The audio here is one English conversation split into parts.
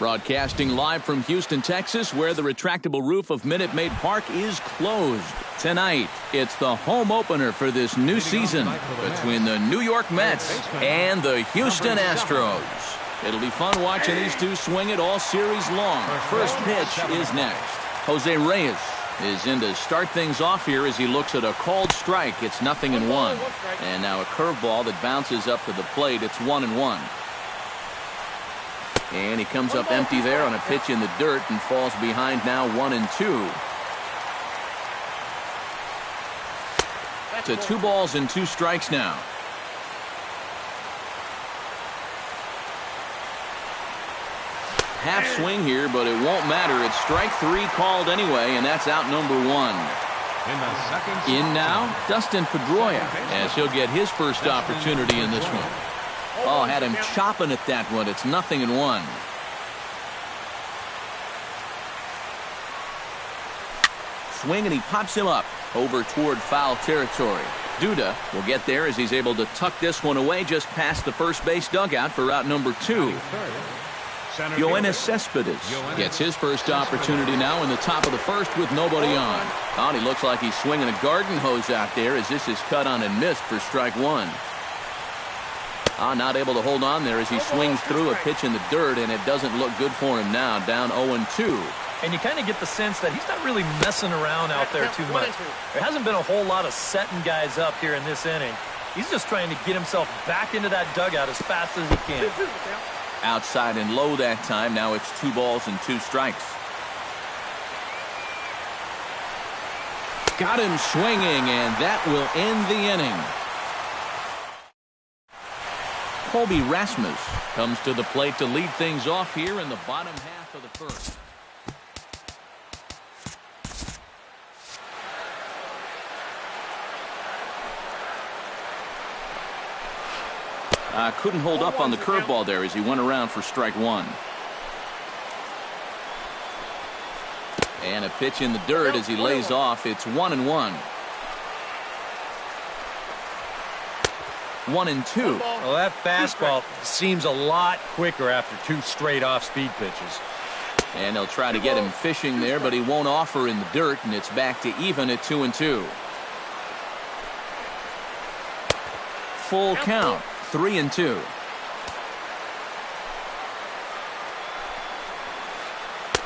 Broadcasting live from Houston, Texas, where the retractable roof of Minute Maid Park is closed. Tonight, it's the home opener for this new season between the New York Mets and the Houston Astros. It'll be fun watching these two swing it all series long. First pitch is next. Jose Reyes is in to start things off here as he looks at a called strike. It's 0-1. And now a curveball that bounces up to the plate. It's 1-1. And he comes up empty there on a pitch in the dirt and falls behind now 1-2. To 2 balls and 2 strikes now. Half swing here, but it won't matter. It's strike 3 called anyway, and that's out number 1. In now, Dustin Pedroia, as he'll get his first opportunity in this one. Oh, had him chopping at that one. It's 0-1. Swing, and he pops him up over toward foul territory. Duda will get there as he's able to tuck this one away just past the first base dugout for out number 2. Yoenis Cespedes gets his first opportunity now in the top of the first with nobody on. Oh, he looks like he's swinging a garden hose out there as this is cut on and missed for strike 1. Not able to hold on there as he swings through a pitch in the dirt, and it doesn't look good for him now, down 0-2. And you kind of get the sense that he's not really messing around out there too much. There hasn't been a whole lot of setting guys up here in this inning. He's just trying to get himself back into that dugout as fast as he can. Outside and low that time. Now it's 2 balls and 2 strikes. Got him swinging, and that will end the inning. Colby Rasmus comes to the plate to lead things off here in the bottom half of the first. Couldn't hold up on the curveball there as he went around for strike 1. And a pitch in the dirt as he lays off. It's 1-1. 1-2. Well, that fastball seems a lot quicker after 2 straight off-speed pitches. And they'll try to get him fishing there, but he won't offer in the dirt, and it's back to even at 2-2. Full count. 3-2.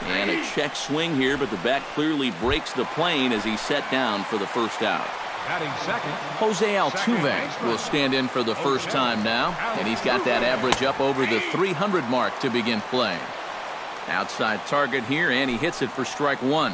And a check swing here, but the bat clearly breaks the plane as he's set down for the first out. Jose Altuve will stand in for the first time now, and he's got that average up over the 300 mark to begin play. Outside target here, and he hits it for strike 1.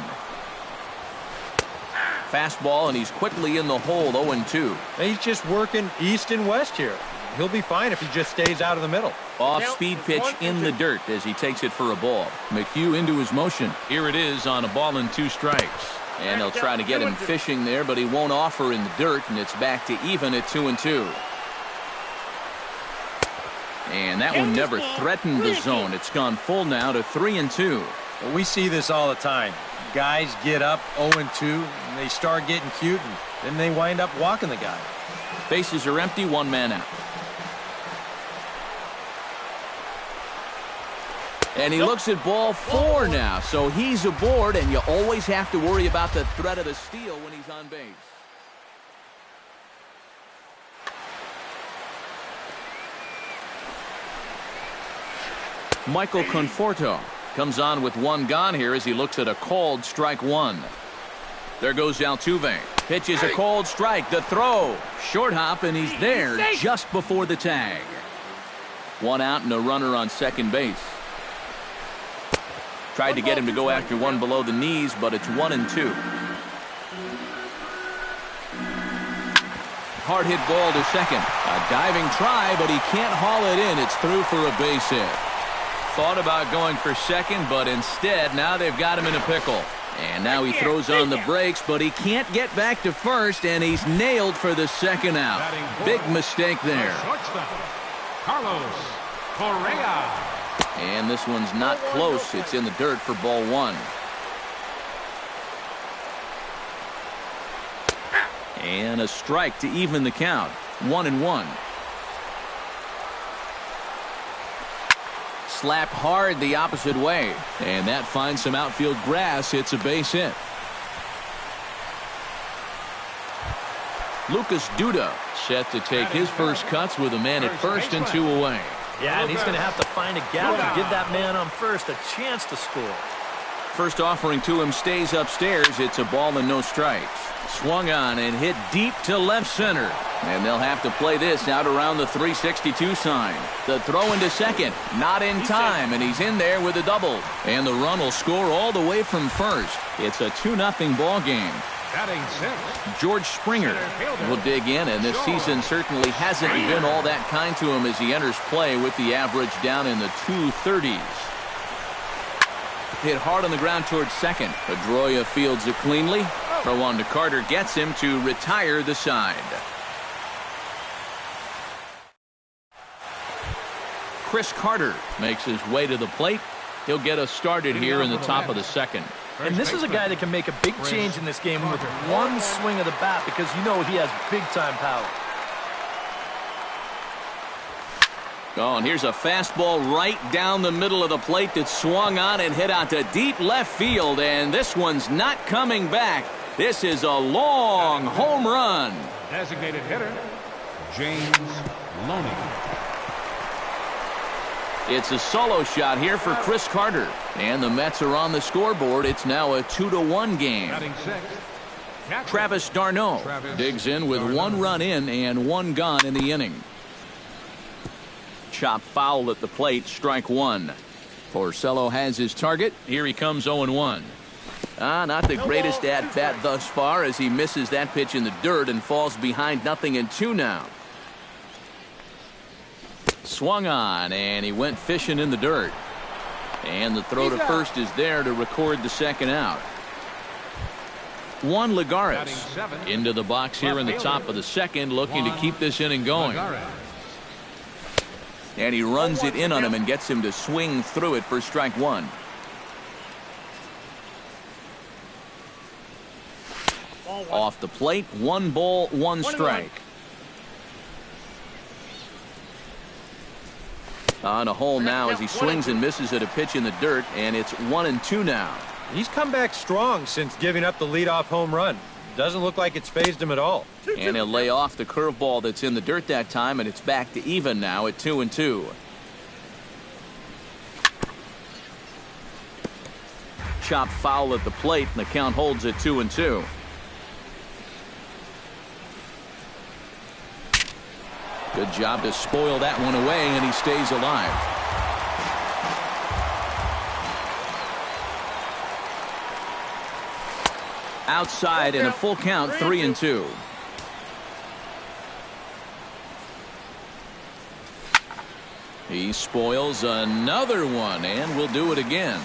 Fastball, and he's quickly in the hole. 0-2. He's just working east and west here. He'll be fine if he just stays out of the middle. Off-speed pitch in the dirt as he takes it for a ball. McHugh into his motion. Here it is on a ball and 2 strikes. And they'll try to get him fishing there, but he won't offer in the dirt, and it's back to even at 2-2. And that one never threatened the zone. It's gone full now to 3-2. Well, we see this all the time. Guys get up 0-2, and they start getting cute, and then they wind up walking the guy. Bases are empty, 1 man out. And he looks at ball 4 now, so he's aboard, and you always have to worry about the threat of the steal when he's on base. Michael Conforto comes on with 1 gone here as he looks at a called strike 1. There goes Altuve. Pitch is a called strike. The throw. Short hop, and he's there just before the tag. 1 out and a runner on second base. Tried to get him to go after one below the knees, but it's 1-2. Hard hit ball to second. A diving try, but he can't haul it in. It's through for a base hit. Thought about going for second, but instead now they've got him in a pickle. And now he throws on the brakes, but he can't get back to first, and he's nailed for the second out. Big mistake there. Carlos Correa. And this one's not close. It's in the dirt for ball 1. And a strike to even the count. 1-1. slapped hard the opposite way. And that finds some outfield grass. It's a base hit. Lucas Duda set to take his first cuts with a man at first and 2 away. Yeah, and he's going to have to find a gap to give that man on first a chance to score. First offering to him stays upstairs. It's a ball and no strikes. Swung on and hit deep to left center. And they'll have to play this out around the 362 sign. The throw into second. Not in time, and he's in there with a double. And the run will score all the way from first. It's a 2-0 ball game. George Springer will dig in, and this season certainly hasn't been all that kind to him as he enters play with the average down in the 230s. Hit hard on the ground towards second. Pedroia fields it cleanly. Throw on to Carter gets him to retire the side. Chris Carter makes his way to the plate. He'll get us started here in the top of the second. And this is a guy that can make a big change in this game with one swing of the bat because you know he has big-time power. Oh, and here's a fastball right down the middle of the plate that swung on and hit out to deep left field, and this one's not coming back. This is a long home run. Designated hitter, James Loney. It's a solo shot here for Chris Carter. And the Mets are on the scoreboard. It's now a 2-1 game. Travis d'Arnaud digs in with 1 run in and 1 gone in the inning. Chop foul at the plate, strike 1. Porcello has his target. Here he comes 0-1. Not the greatest at-bat thus far as he misses that pitch in the dirt and falls behind 0-2 now. Swung on, and he went fishing in the dirt. And the throw to first is there to record the second out. Juan Lagares into the box here in the top of the second, looking to keep this inning going. And he runs it in on him and gets him to swing through it for strike 1. Off the plate, 1 ball, 1 strike. On a hole now as he swings and misses at a pitch in the dirt, and it's 1-2 now. He's come back strong since giving up the leadoff home run. Doesn't look like it's phased him at all. And he'll lay off the curveball that's in the dirt that time, and it's back to even now at 2-2. Chop foul at the plate, and the count holds at 2-2. Good job to spoil that one away, and he stays alive. Outside in a full count, 3-2. He spoils another one, and will do it again.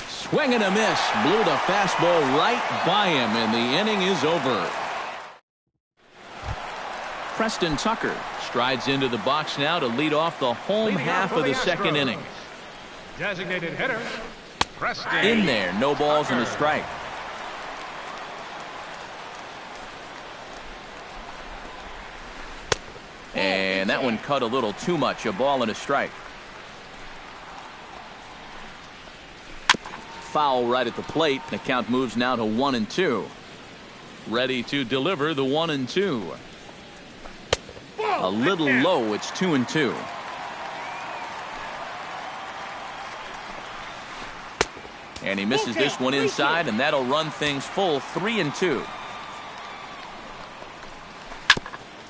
Swing and a miss. Blew the fastball right by him, and the inning is over. Preston Tucker strides into the box now to lead off the home half of the second inning. Designated hitter, Preston. In there, no balls and a strike. And that one cut a little too much. A ball and a strike. Foul right at the plate. The count moves now to 1-2. Ready to deliver the 1-2. A little low. It's 2-2. And he misses this one inside, and that'll run things full 3-2.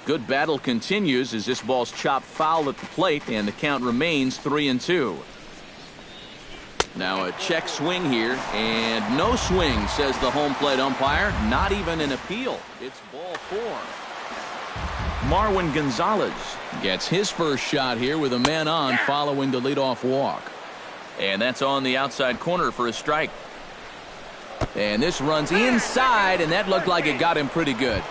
Good battle continues as this ball's chopped foul at the plate, and the count remains 3-2. Now a check swing here, and no swing, says the home plate umpire. Not even an appeal. It's ball 4. Marwin Gonzalez gets his first shot here with a man on following the leadoff walk. And that's on the outside corner for a strike. And this runs inside, and that looked like it got him pretty good.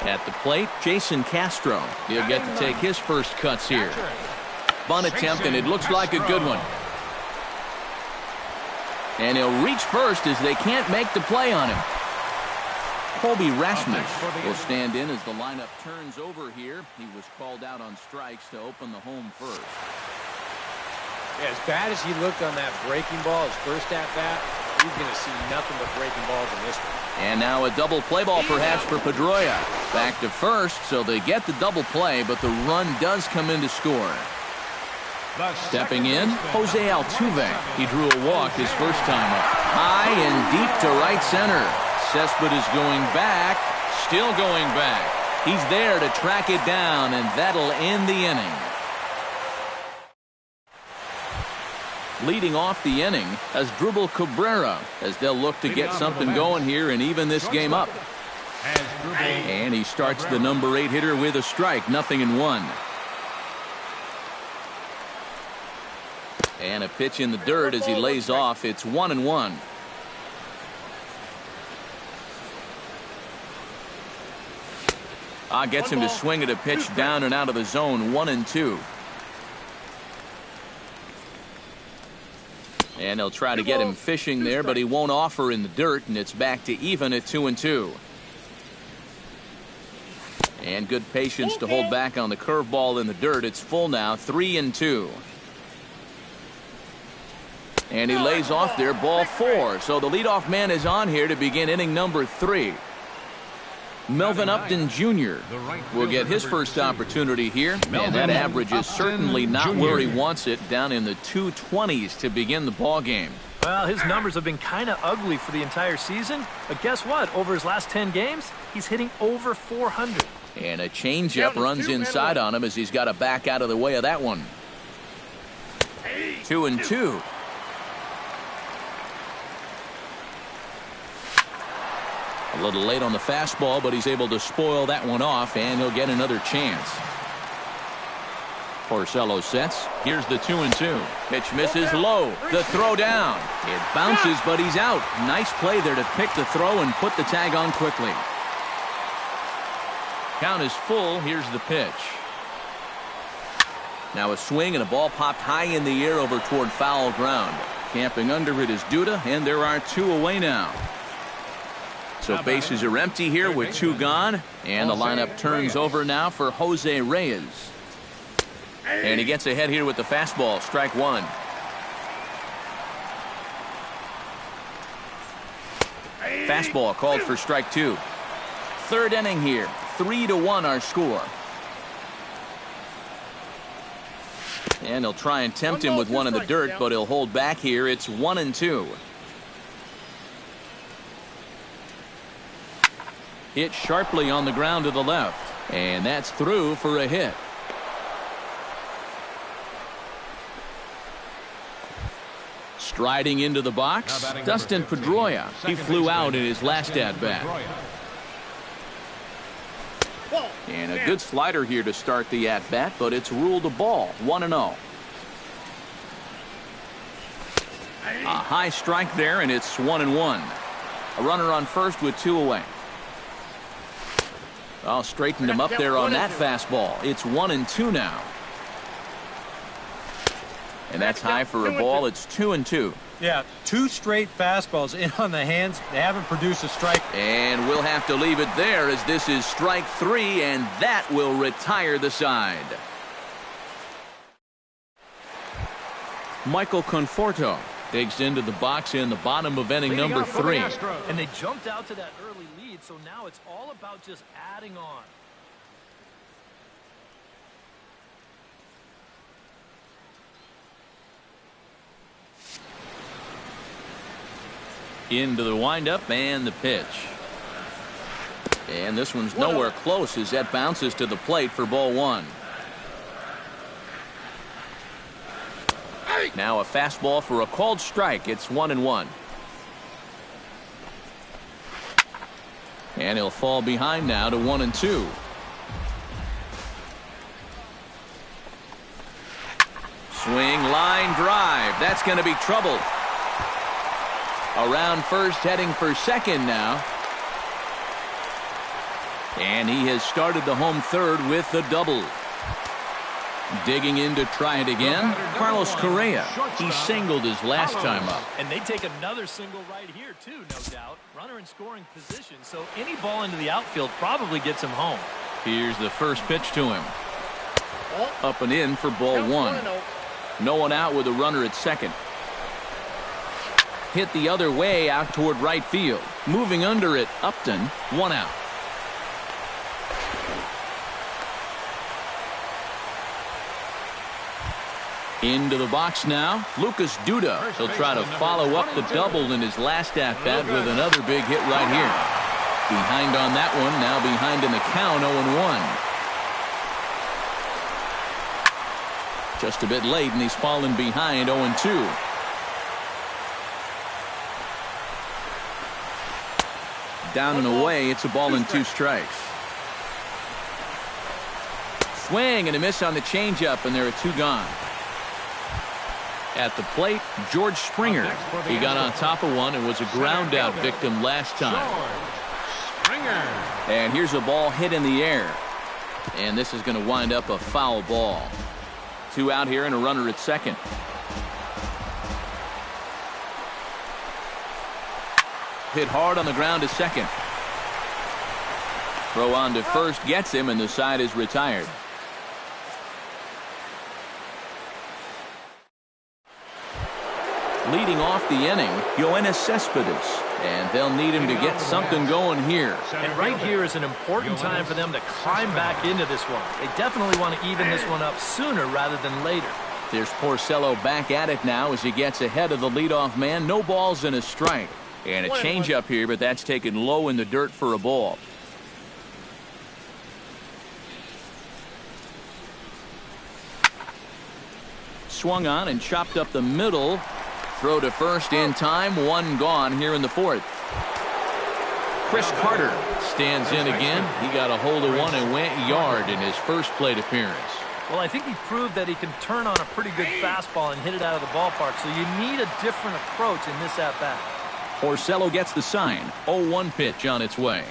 At the plate, Jason Castro. He'll get to take his first cuts here. Bunt attempt, and it looks like a good one. And he'll reach first as they can't make the play on him. Colby Rasmus will stand in as the lineup turns over here. He was called out on strikes to open the home first. Yeah, as bad as he looked on that breaking ball, his first at-bat, he's going to see nothing but breaking balls in this one. And now a double play ball perhaps for Pedroia. Back to first, so they get the double play, but the run does come in to score. Stepping in, Jose Altuve. He drew a walk his first time up. High and deep to right center. Cespedes going back, still going back. He's there to track it down, and that'll end the inning. Leading off the inning as Asdrubal Cabrera, as they'll look to get something going here and even this game up. And he starts the number 8 hitter with a strike, 0-1. And a pitch in the dirt as he lays off. It's 1-1. Gets him to swing at a pitch down and out of the zone. 1-2. And they'll try to get him fishing there, but he won't offer in the dirt, and it's back to even at 2-2. And good patience to hold back on the curveball in the dirt. It's full now, 3-2. And he lays off there, ball 4. So the leadoff man is on here to begin inning number 3. Melvin Upton Jr. will get his first opportunity here, and that average is certainly not where he wants it, down in the 220s to begin the ball game. Well, his numbers have been kind of ugly for the entire season, but guess what? Over his last 10 games, he's hitting over 400. And a changeup runs inside on him as he's got to back out of the way of that one. 2-2. A little late on the fastball, but he's able to spoil that one off, and he'll get another chance. Porcello sets. Here's the 2-2. Pitch misses low. The throw down. It bounces, but he's out. Nice play there to pick the throw and put the tag on quickly. Count is full. Here's the pitch. Now a swing and a ball popped high in the air over toward foul ground. Camping under it is Duda, and there are 2 away now. So bases are empty here with 2 gone, and the lineup turns over now for Jose Reyes. And he gets ahead here with the fastball, strike 1. Fastball called for strike 2. Third inning here, 3-1 our score. And he'll try and tempt him with one in the dirt, but he'll hold back here. It's 1-2. Hit sharply on the ground to the left, and that's through for a hit. Striding into the box, Dustin Pedroia. He flew out in his last at-bat. And a good slider here to start the at-bat, but it's ruled a ball, 1-0. A high strike there, and it's 1-1. A runner on first with 2 away. I'll straighten him up there on that fastball. It's 1-2 now. And that's high for a ball. It's 2-2. Yeah, 2 straight fastballs in on the hands. They haven't produced a strike. And we'll have to leave it there as this is strike 3, and that will retire the side. Michael Conforto digs into the box in the bottom of inning number 3. And they jumped out to that early lead, so now it's all about just adding on. Into the windup and the pitch. And this one's nowhere close as that bounces to the plate for ball 1. Now a fastball for a called strike. It's 1-1. And he'll fall behind now to 1-2. Swing, line drive. That's going to be trouble. Around first, heading for second now. And he has started the home third with the double. Digging in to try it again, Carlos Correa. He singled his last time up. And they take another single right here, too, no doubt. Runner in scoring position, so any ball into the outfield probably gets him home. Here's the first pitch to him. Up and in for ball one. No one out with a runner at second. Hit the other way out toward right field. Moving under it, Upton, 1 out. Into the box now, Lucas Duda. He'll try to follow up the double in his last at-bat with another big hit right here. Behind on that one, now behind in the count, 0-1. Just a bit late, and he's fallen behind 0-2. Down and away, it's a ball and 2 strikes. Swing and a miss on the changeup, and there are 2 gone. At the plate, George Springer. He got on top of one and was a ground out victim last time. And here's a ball hit in the air. And this is going to wind up a foul ball. 2 out here and a runner at second. Hit hard on the ground to second. Throw on to first gets him, and the side is retired. Leading off the inning, Yoenis Cespedes. And they'll need him to get something going here. And right here is an important time for them to climb back into this one. They definitely want to even this one up sooner rather than later. There's Porcello back at it now as he gets ahead of the leadoff man. No balls and a strike. And a changeup here, but that's taken low in the dirt for a ball. Swung on and chopped up the middle. Throw to first in time. 1 gone here in the 4th. Chris Carter stands in again. He got a hold of one and went yard in his first plate appearance. Well, I think he proved that he can turn on a pretty good fastball and hit it out of the ballpark, so you need a different approach in this at-bat. Porcello gets the sign. 0-1 pitch on its way.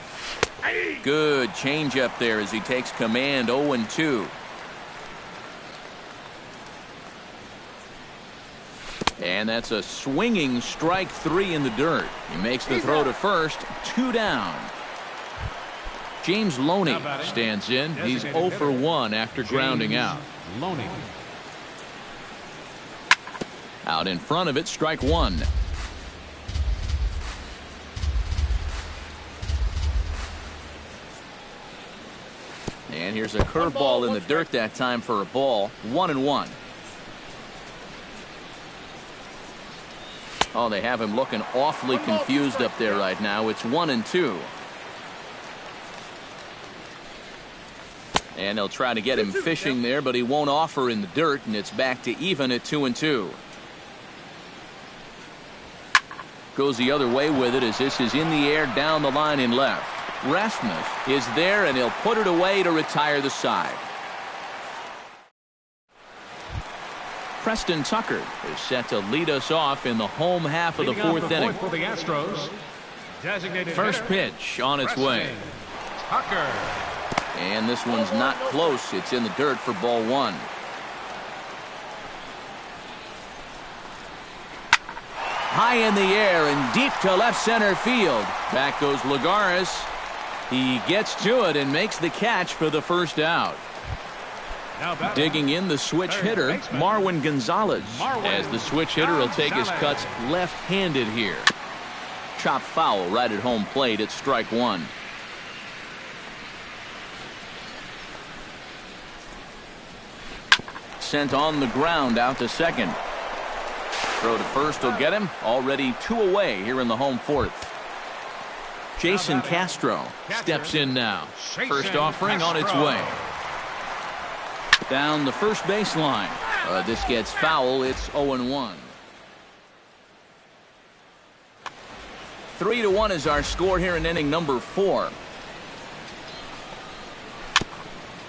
Good changeup there as he takes command. 0-2. And that's a swinging strike 3 in the dirt. He makes the throw to first. 2 down. James Loney stands in. He's 0 for 1 after grounding out. Loney. Out in front of it, strike 1. And here's a curveball in the dirt that time for a ball. 1-1. Oh, they have him looking awfully confused up there right now. It's 1-2. And they'll try to get him fishing there, but he won't offer in the dirt, and it's back to even at 2-2. Goes the other way with it as this is in the air down the line in left. Rasmus is there, and he'll put it away to retire the side. Preston Tucker is set to lead us off in the home half of the 4th inning. For the Astros, designated First pitch on its way. Tucker. And this one's not close. It's in the dirt for ball 1. High in the air and deep to left center field. Back goes Lagares. He gets to it and makes the catch for the first out. Digging in the switch hitter, Marwin Gonzalez. As the switch hitter will take his cuts left-handed here. Chop foul right at home plate at strike 1. Sent on the ground out to second. Throw to first will get him. Already 2 away here in the home 4th. Jason Castro steps in now. First offering on its way. Down the first baseline. This gets foul. It's 0-1. 3-1 is our score here in inning number 4.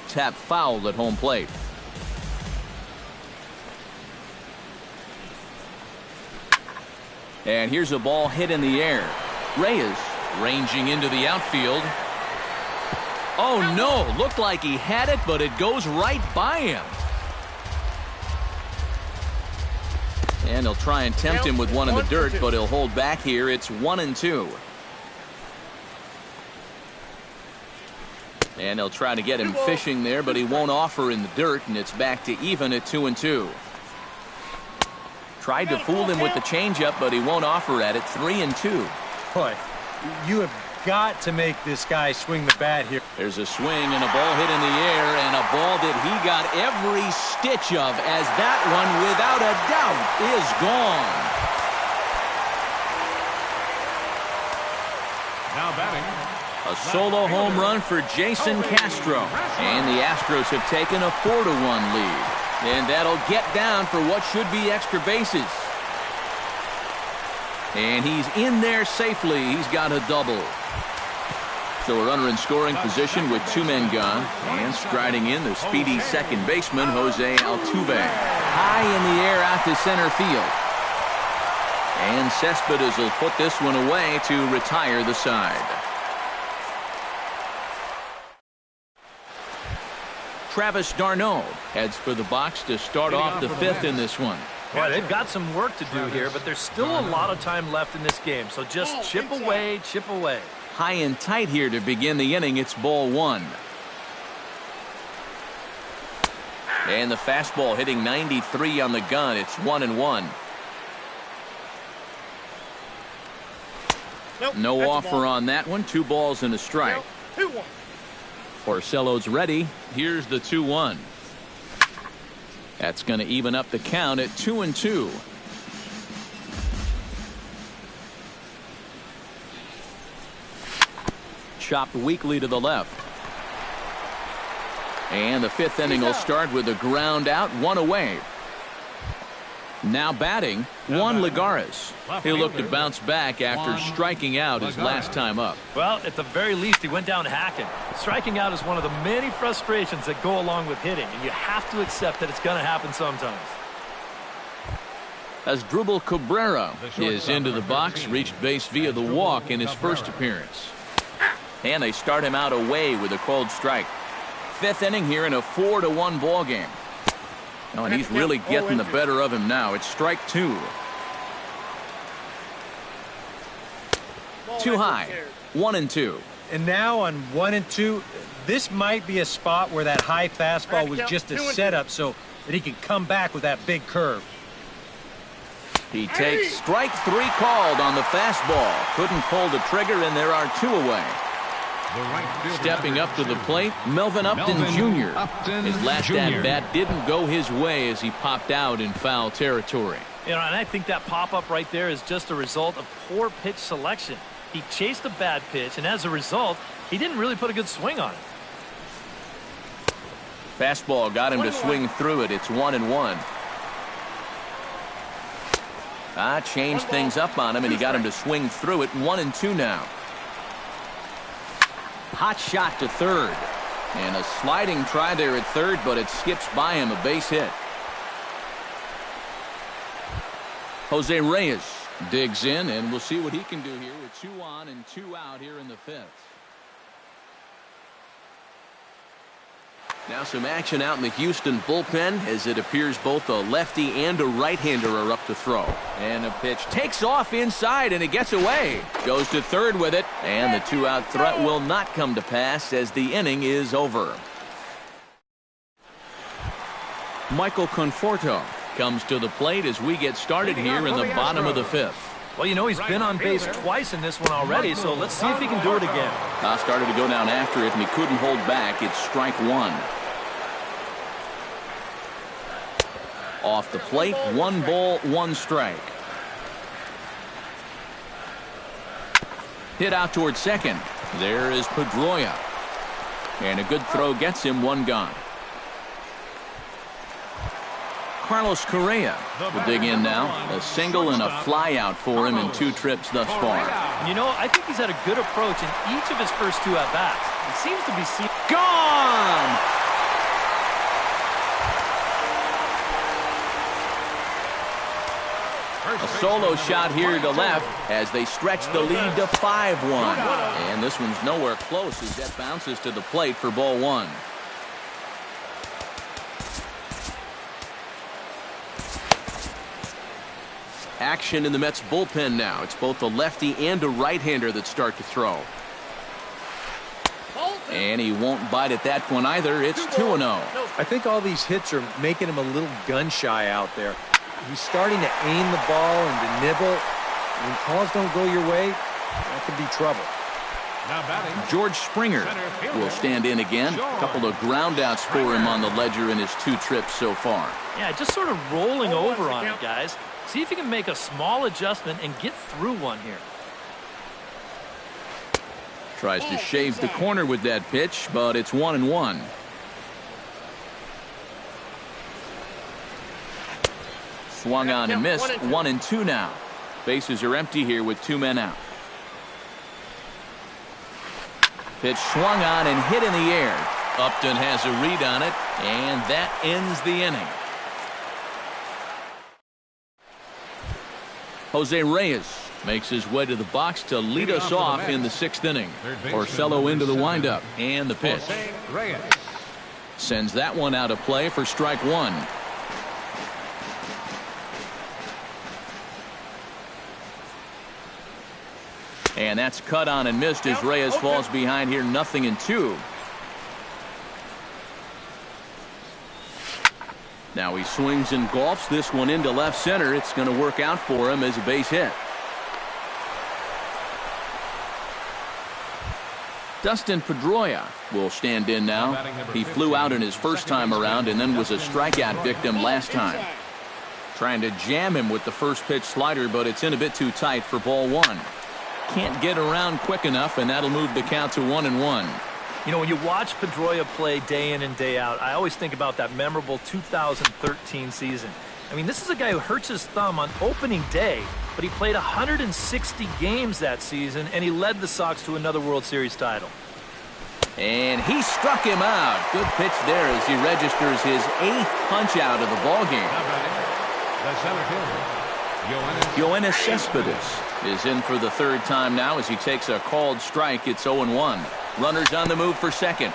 Tap foul at home plate. And here's a ball hit in the air. Reyes ranging into the outfield. Oh no, looked like he had it, but it goes right by him. And he'll try and tempt him with one in the dirt, but he'll hold back here. It's 1-2. And he'll try to get him fishing there, but he won't offer in the dirt, and it's back to even at 2-2. Tried to fool him with the changeup, but he won't offer at it. 3-2. Boy, you have got to make this guy swing the bat here. There's a swing and a ball hit in the air, and a ball that he got every stitch of, as that one, without a doubt, is gone. Now batting. A solo home run for Jason Castro. And the Astros have taken a 4-1 lead. And that'll get down for what should be extra bases. And he's in there safely. He's got a double. So a runner in scoring position with 2 men gone. And striding in, the speedy second baseman, Jose Altuve. High in the air out to center field. And Cespedes will put this one away to retire the side. Travis d'Arnaud heads for the box to start off the 5th in this one. Well, they've got some work to do here, but there's still a lot of time left in this game. So just chip away, chip away. High and tight here to begin the inning. It's ball 1. And the fastball hitting 93 on the gun. It's 1-1. No offer on that one. 2 balls and a strike. 2-1. Porcello's ready. Here's the 2-1. That's going to even up the count at 2-2. Chopped weakly to the left. And the 5th inning will start with a ground out, 1 away. Now batting, Juan Lagares. He'll look to bounce back after striking out his last time up. Well, at the very least, he went down hacking. Striking out is one of the many frustrations that go along with hitting, and you have to accept that it's going to happen sometimes. As Drupal Cabrera is into the box, reached base via the walk in his first appearance. And they start him out away with a cold strike. 5th inning here in a 4-1 ball game. Oh, and he's really getting the better of him now. It's strike 2. Too high. 1-2. And now on 1-2, this might be a spot where that high fastball was just a setup so that he can come back with that big curve. He takes strike 3 called on the fastball. Couldn't pull the trigger, and there are 2 away. Stepping up to the plate, Melvin Upton Jr. His last at-bat didn't go his way as he popped out in foul territory. You know, and I think that pop-up right there is just a result of poor pitch selection. He chased a bad pitch, and as a result, he didn't really put a good swing on it. Fastball got him to swing through it. It's 1-1. Changed things up on him, and he got him to swing through it. 1-2 now. Hot shot to third. And a sliding try there at third, but it skips by him, a base hit. Jose Reyes digs in, and we'll see what he can do here with 2 on and 2 out here in the 5th. Now some action out in the Houston bullpen, as it appears both a lefty and a right-hander are up to throw. And a pitch takes off inside, and it gets away. Goes to third with it, and the 2-out threat will not come to pass as the inning is over. Michael Conforto comes to the plate as we get started here in the bottom of the 5th. Well, you know, he's been on base twice in this one already, so let's see if he can do it again. Started to go down after it, and he couldn't hold back. It's strike 1. Off the plate, 1 ball, 1 strike. Hit out towards second. There is Pedroia. And a good throw gets him 1 gone. Carlos Correa will dig in now. A single and a fly out for him in 2 trips thus far. You know, I think he's had a good approach in each of his first 2 at-bats. It seems to be seen. Gone! A solo shot here to left as they stretch the lead to 5-1. And this one's nowhere close as that bounces to the plate for ball 1. Action in the Mets bullpen now. It's both a lefty and a right-hander that start to throw. And he won't bite at that one either. It's 2-0. I think all these hits are making him a little gun-shy out there. He's starting to aim the ball and to nibble. When calls don't go your way, that could be trouble. Now batting, George Springer will stand in again. A couple of groundouts for him on the ledger in his 2 trips so far. Yeah, just sort of rolling over on it, guys. See if you can make a small adjustment and get through one here. Tries to shave the corner with that pitch, but it's 1-1. Swung on and missed. 1-2 now. Bases are empty here with 2 men out. Pitch swung on and hit in the air. Upton has a read on it, and that ends the inning. Jose Reyes makes his way to the box to lead us off in the 6th inning. Porcello into the windup, and the pitch. Sends that one out of play for strike 1. And that's cut on and missed as Reyes falls behind here, 0-2. Now he swings and golfs this one into left center. It's going to work out for him as a base hit. Dustin Pedroia will stand in now. He flew out in his first time around and then was a strikeout victim last time. Trying to jam him with the first pitch slider, but it's in a bit too tight for ball 1. Can't get around quick enough, and that'll move the count to 1-1. You know, when you watch Pedroia play day in and day out, I always think about that memorable 2013 season. I mean, this is a guy who hurts his thumb on opening day, but he played 160 games that season, and he led the Sox to another World Series title. And he struck him out. Good pitch there as he registers his 8th punch out of the ballgame. the center fielder, Yoenis Cespedes is in for the 3rd time now as he takes a called strike. It's 0-1. Runners on the move for second.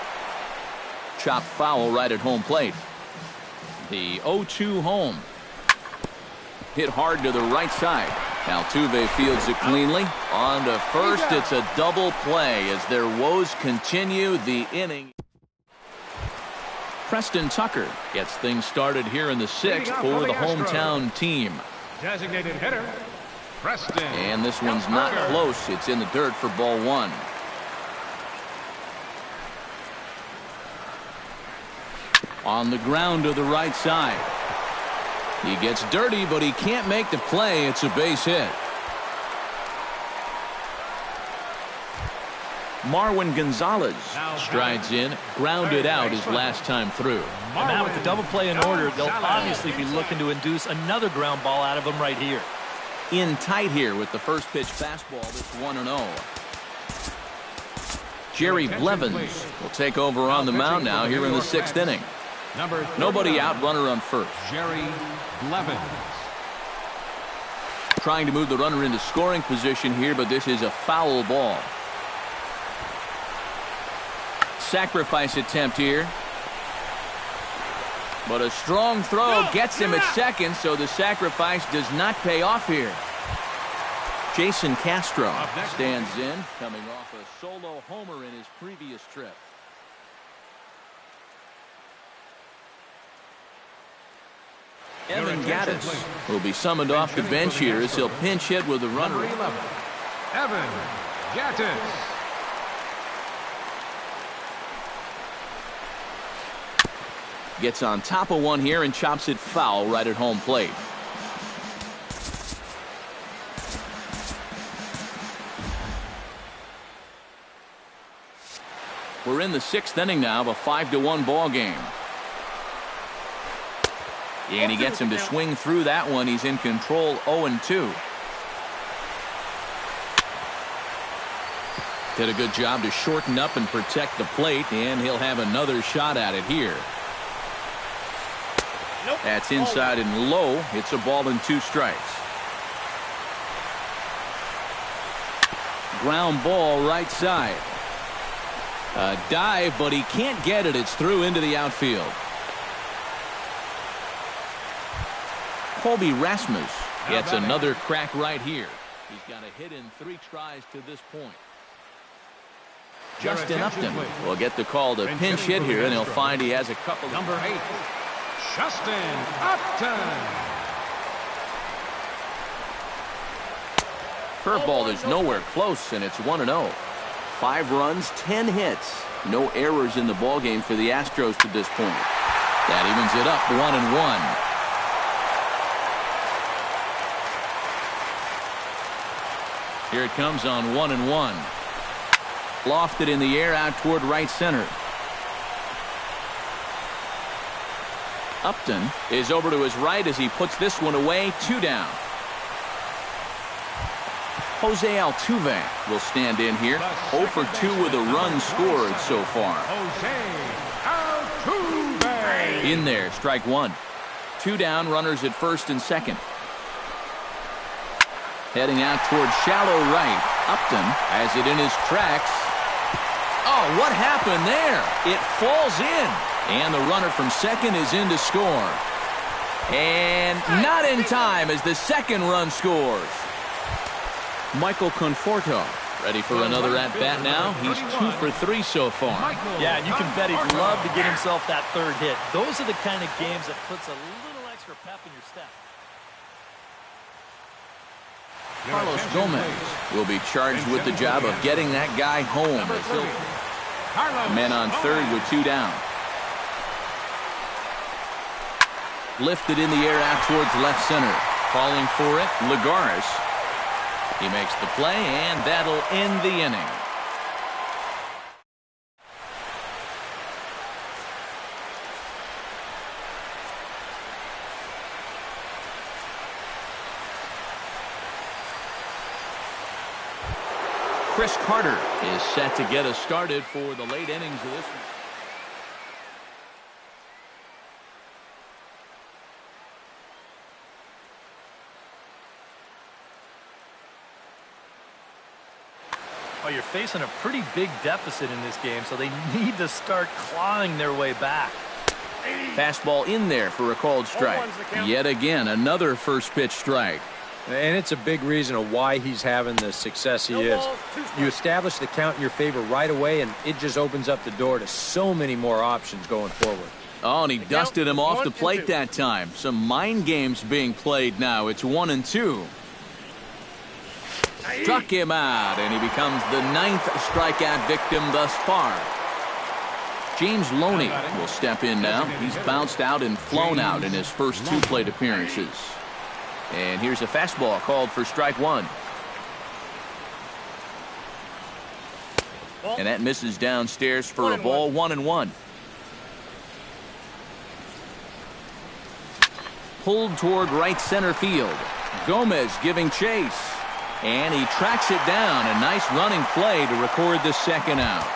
Chopped foul right at home plate. The 0-2 home. Hit hard to the right side. Altuve fields it cleanly. On to first. It's a double play as their woes continue the inning. Preston Tucker gets things started here in the 6th for the hometown team. designated hitter, Preston. And this one's not close. It's in the dirt for ball 1. On the ground to the right side. He gets dirty, but he can't make the play. It's a base hit. Marwin Gonzalez strides in, grounded out his last time through. And now with the double play in order, they'll obviously be looking to induce another ground ball out of him right here. In tight here with the first pitch fastball. That's 1-0. Jerry Blevins will take over on the mound now here in the 6th inning. Nobody out, runner on first. Jerry Blevins. Trying to move the runner into scoring position here, but this is a foul ball. Sacrifice attempt here. But a strong throw gets him at second, so the sacrifice does not pay off here. Jason Castro stands in, coming off a solo homer in his previous trip. Evan Gattis will be summoned off the bench here as he'll pinch hit with the runner. Evan Gattis. Gets on top of one here and chops it foul right at home plate. We're in the 6th inning now of a 5-1 ball game. And he gets him to swing through that one. He's in control, 0-2. Did a good job to shorten up and protect the plate, and he'll have another shot at it here. That's inside and low. It's a ball and 2 strikes. Ground ball right side. A dive, but he can't get it. It's through into the outfield. Colby Rasmus gets another crack right here. He's got a hit in 3 tries to this point. Justin Upton will get the call to pinch hit here, and he'll find he has a couple. Number 8, Justin Upton. Curveball is nowhere close, and it's 1-0. 5 runs, 10 hits. No errors in the ballgame for the Astros to this point. That evens it up 1-1. Here it comes on 1-1. Lofted in the air out toward right center. Upton is over to his right as he puts this one away. 2 down. Jose Altuve will stand in here. 0 for 2 with a run scored so far. Jose Altuve. In there, strike 1. 2 down, runners at first and second. Heading out toward shallow right. Upton has it in his tracks. Oh, what happened there? It falls in. And the runner from second is in to score. And not in time as the second run scores. Michael Conforto ready for another at-bat now. He's 2 for 3 so far. Yeah, and you can bet he'd love to get himself that 3rd hit. Those are the kind of games that puts a little extra pep in your step. Carlos Gomez will be charged with the job of getting that guy home. Men on third with 2 down. Lifted in the air out towards left center. Calling for it, Lagares. He makes the play, and that'll end the inning. Chris Carter is set to get us started for the late innings of this one. Well, you're facing a pretty big deficit in this game, so they need to start clawing their way back. Fastball in there for a called strike. Yet again, another first pitch strike. And it's a big reason of why he's having the success he is. You establish the count in your favor right away, and it just opens up the door to so many more options going forward. Oh, and he dusted him off the plate that time. Some mind games being played now. It's 1-2. Struck him out, and he becomes the 9th strikeout victim thus far. James Loney will step in now. He's bounced out and flown out in his first 2 plate appearances. And here's a fastball called for strike 1. And that misses downstairs for a ball. 1-1. Pulled toward right center field. Gomez giving chase. And he tracks it down. A nice running play to record the second out.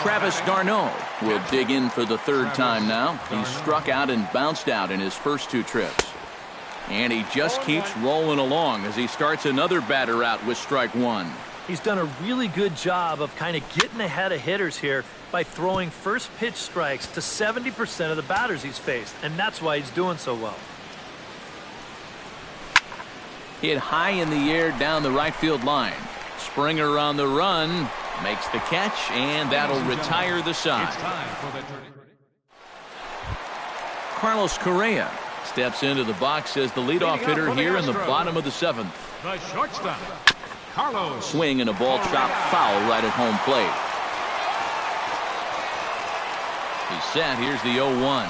Travis d'Arnaud will dig in for the 3rd time now. He's struck out and bounced out in his first 2 trips. And he just keeps rolling along as he starts another batter out with strike 1. He's done a really good job of kind of getting ahead of hitters here by throwing first pitch strikes to 70% of the batters he's faced, and that's why he's doing so well. Hit high in the air down the right field line. Springer on the run, makes the catch, and that'll retire the side. Carlos Correa steps into the box as the leadoff hitter here in the bottom of the 7th. The shortstop, Carlos. Swing and a ball chopped foul right at home plate. He's set. Here's the 0-1.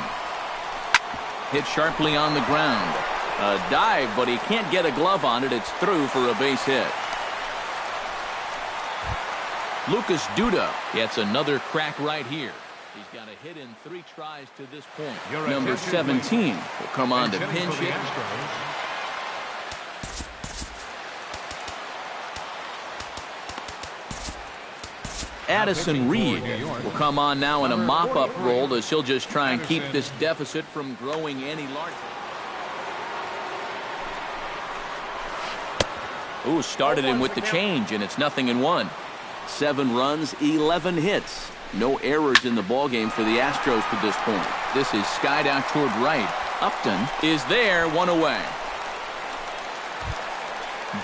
Hit sharply on the ground. A dive, but he can't get a glove on it. It's through for a base hit. Lucas Duda gets another crack right here. He's got a hit in 3 tries to this point. Number 17 will come on to pinch hit. Addison Reed will come on now in a mop-up role as he'll just try and keep this deficit from growing any larger. Ooh, started him with the change, and it's 0-1. 7 runs, 11 hits. No errors in the ballgame for the Astros to this point. This is skied out toward right. Upton is there, 1 away.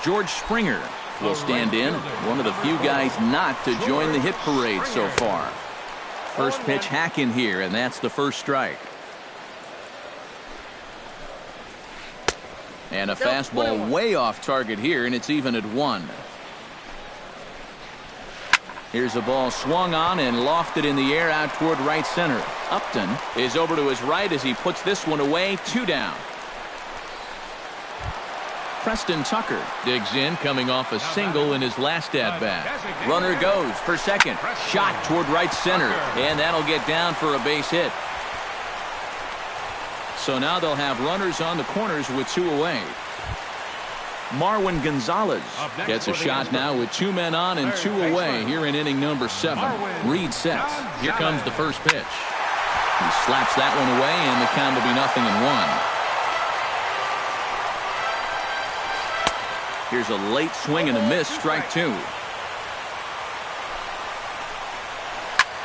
George Springer will stand in, one of the few guys not to join the hit parade so far. First pitch hack in here, and that's the first strike. And a fastball way off target here, and it's even at 1. Here's a ball swung on and lofted in the air out toward right center. Upton is over to his right as he puts this one away. 2 down. Preston Tucker digs in, coming off a single in his last at-bat. Runner goes for second. Shot toward right center, and that'll get down for a base hit. So now they'll have runners on the corners with 2 away. Marwin Gonzalez gets a shot now with 2 men on and 2 away here in inning number 7. Reed sets. Here comes the first pitch. He slaps that one away, and the count will be 0-1. Here's a late swing and a miss, strike 2.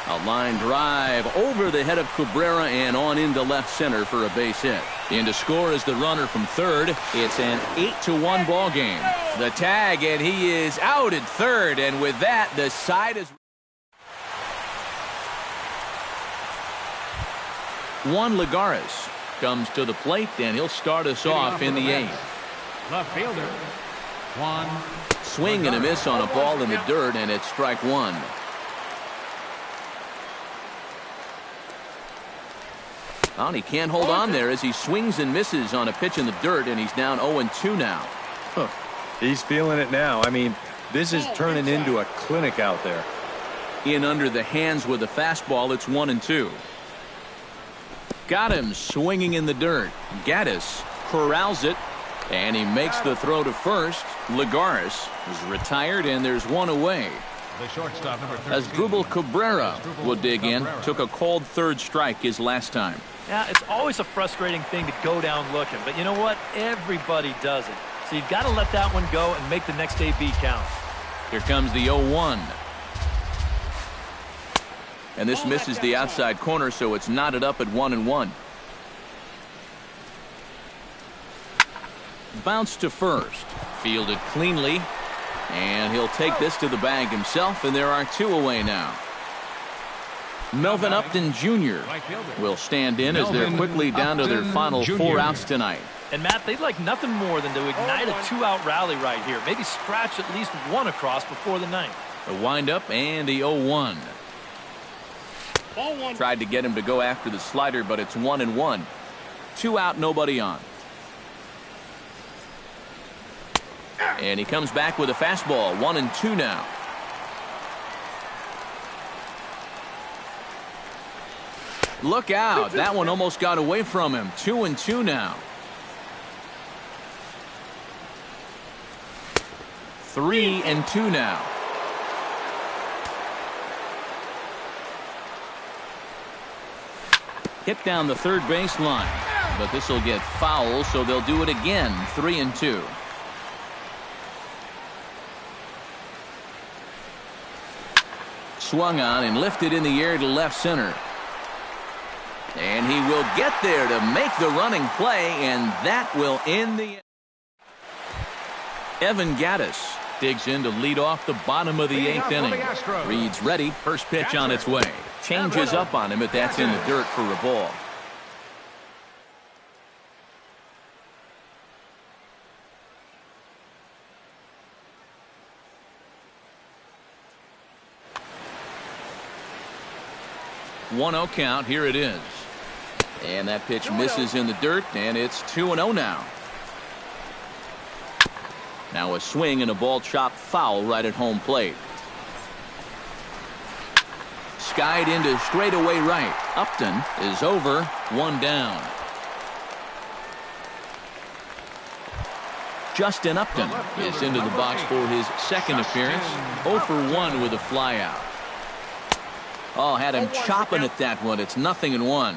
A line drive over the head of Cabrera and on into left center for a base hit. In to score is the runner from third. It's an 8-1 ball game. The tag, and he is out at third, and with that, the side is... Juan Lagares comes to the plate, and he'll start us off in the 8th. Left fielder, Juan. Swing and a miss on a ball in the dirt, and it's strike 1. Well, he can't hold on there as he swings and misses on a pitch in the dirt, and he's down 0-2 now. Huh. He's feeling it now. I mean, this is turning into a clinic out there. In under the hands with a fastball, it's 1-2. Got him swinging in the dirt. Gaddis corrals it, and he makes the throw to first. Lagares is retired, and there's 1 away. The shortstop, number 13. As Drupal Cabrera will dig in. Took a called third strike his last time. Yeah, it's always a frustrating thing to go down looking, but you know what? Everybody does it. So you've got to let that one go and make the next AB count. Here comes the 0-1. And this misses the outside corner, so it's knotted up at 1-1. Bounce to first. Fielded cleanly. And he'll take this to the bag himself, and there are 2 away now. Melvin Upton Jr. will stand in as they're quickly down to their final 4 outs tonight. And, Matt, they'd like nothing more than to ignite a 2-out rally right here. Maybe scratch at least 1 across before the 9th. The windup and the 0-1. Tried to get him to go after the slider, but it's 1-1. 2 out, nobody on. And he comes back with a fastball. 1-2 now. Look out. That one almost got away from him. 2-2 now. 3-2 now. Hit down the third base line. But this will get foul, so they'll do it again. 3-2. Swung on and lifted in the air to left center. And he will get there to make the running play, and that will end the... Evan Gaddis digs in to lead off the bottom of the 8th inning. Reed's ready. First pitch on its way. Changes up on him, but that's in the dirt for a ball. One-0 count. Here it is. And that pitch misses in the dirt, and it's 2-0 now. Now a swing and a ball chopped foul right at home plate. Skied into straightaway right. Upton is over. 1 down. Justin Upton is into the box for his second appearance. 0 for 1 with a flyout. Oh, had him chopping at that one. It's 0-1.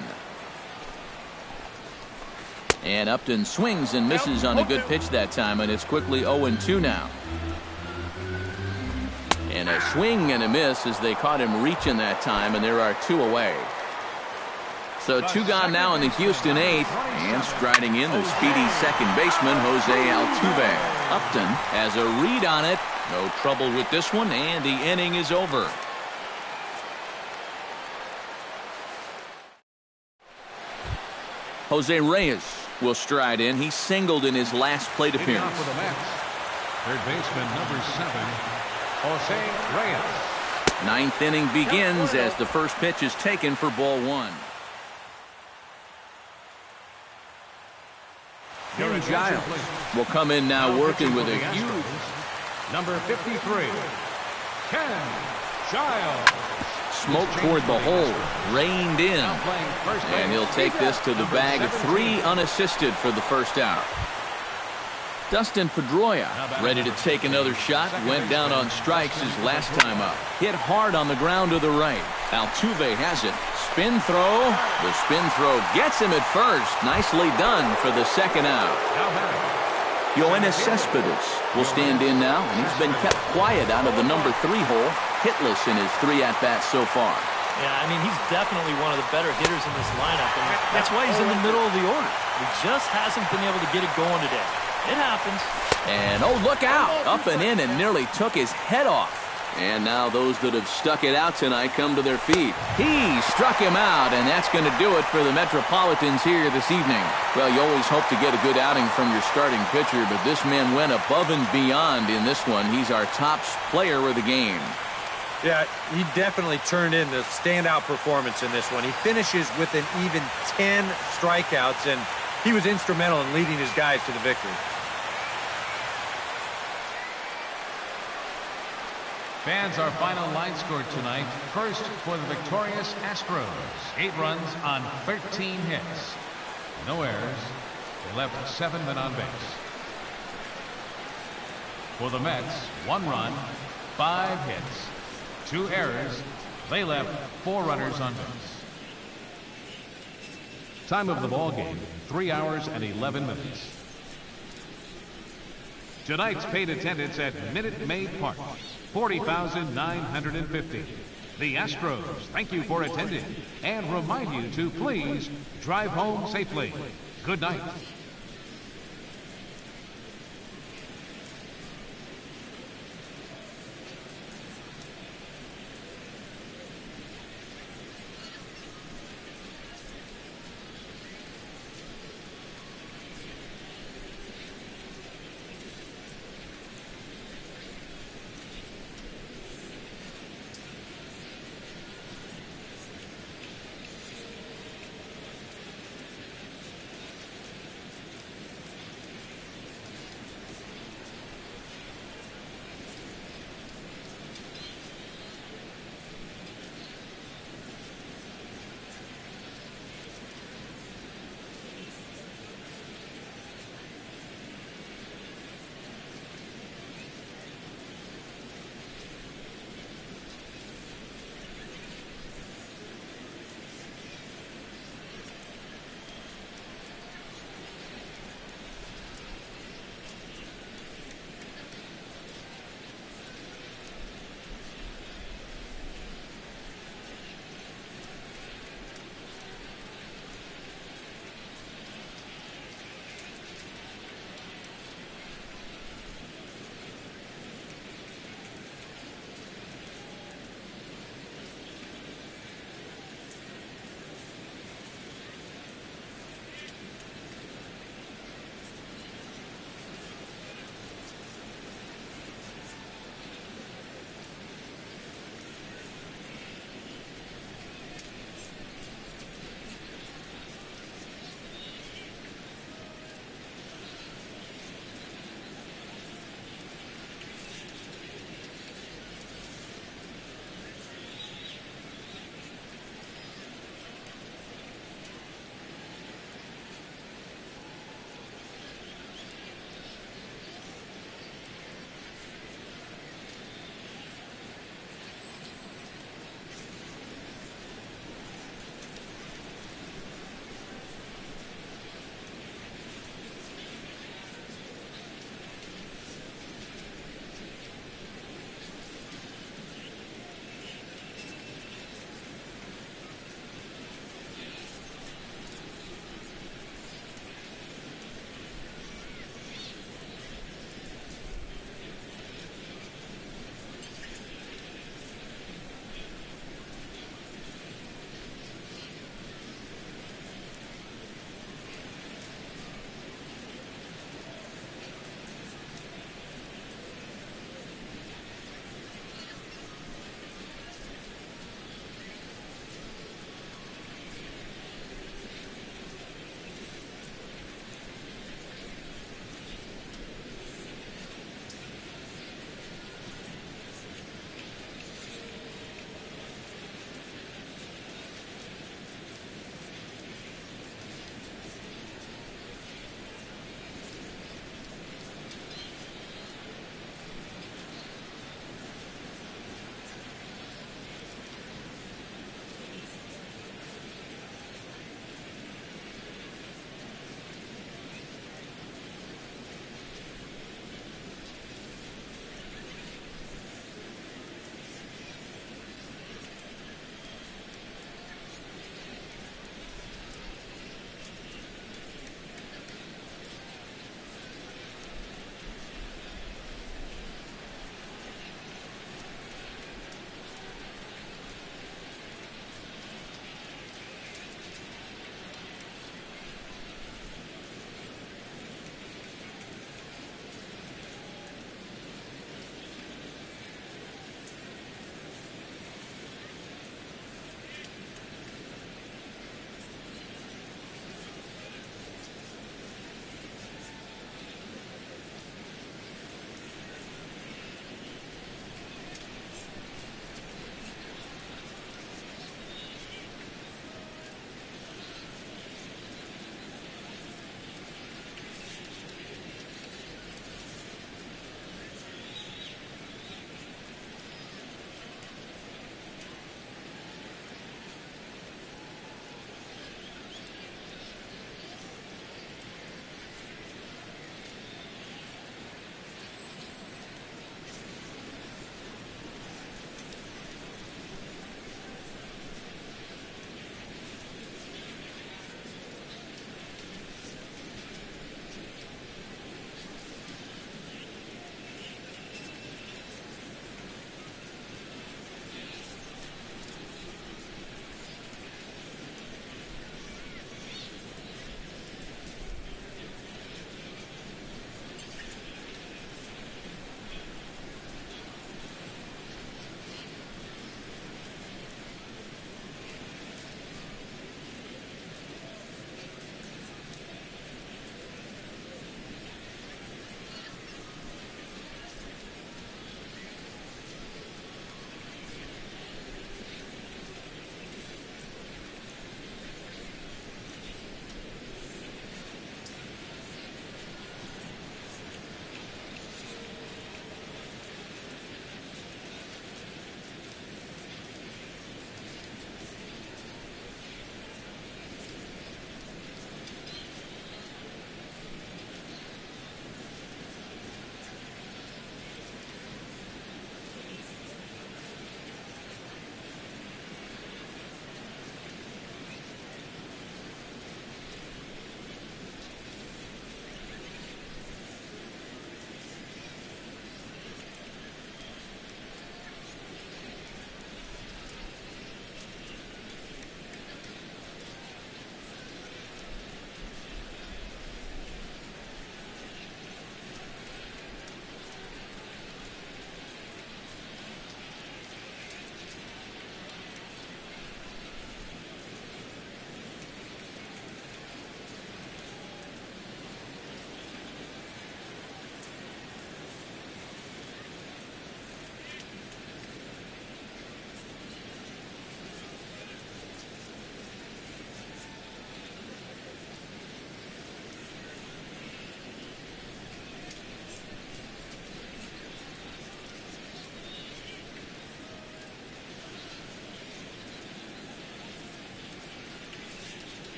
And Upton swings and misses on a good pitch that time, and it's quickly 0-2 now. And a swing and a miss as they caught him reaching that time, and there are 2 away. So 2 gone now in the Houston 8th, and striding in the speedy second baseman, Jose Altuve. Upton has a read on it. No trouble with this one, and the inning is over. Jose Reyes will stride in. He singled in his last plate appearance. For the Mets, third baseman number 7, Jose Reyes. Ninth inning begins as the first pitch is taken for ball 1. Ken Giles will come in now working with a huge number 53, Ken Giles. smoke toward the hole, reined in, and he'll take this to the bag of 3 unassisted for the first out. Dustin Pedroia ready to take another shot. Went down on strikes his last time up. Hit hard on the ground to the right. Altuve has it. Spin throw. The spin throw gets him at first. Nicely done for the second out. Yoenis Cespedes will stand in now, and he's been kept quiet out of the number 3 hole. Hitless in his 3 at-bats so far. Yeah, I mean, he's definitely one of the better hitters in this lineup, and that's why he's in the middle of the order. He just hasn't been able to get it going today. It happens. And, oh, look out. Up and in and nearly took his head off. And now those that have stuck it out tonight come to their feet. He struck him out, and that's going to do it for the Metropolitans here this evening. Well, you always hope to get a good outing from your starting pitcher, but this man went above and beyond in this one. He's our top player of the game. Yeah, he definitely turned in the standout performance in this one. He finishes with an even 10 strikeouts, and he was instrumental in leading his guys to the victory. Fans, our final line score tonight. First for the victorious Astros. 8 runs on 13 hits. No errors. They left 7 men on base. For the Mets, 1 run, 5 hits, 2 errors. They left 4 runners on base. Time of the ball game, 3 hours and 11 minutes. Tonight's paid attendance at Minute Maid Park, 40,950. The Astros thank you for attending and remind you to please drive home safely. Good night.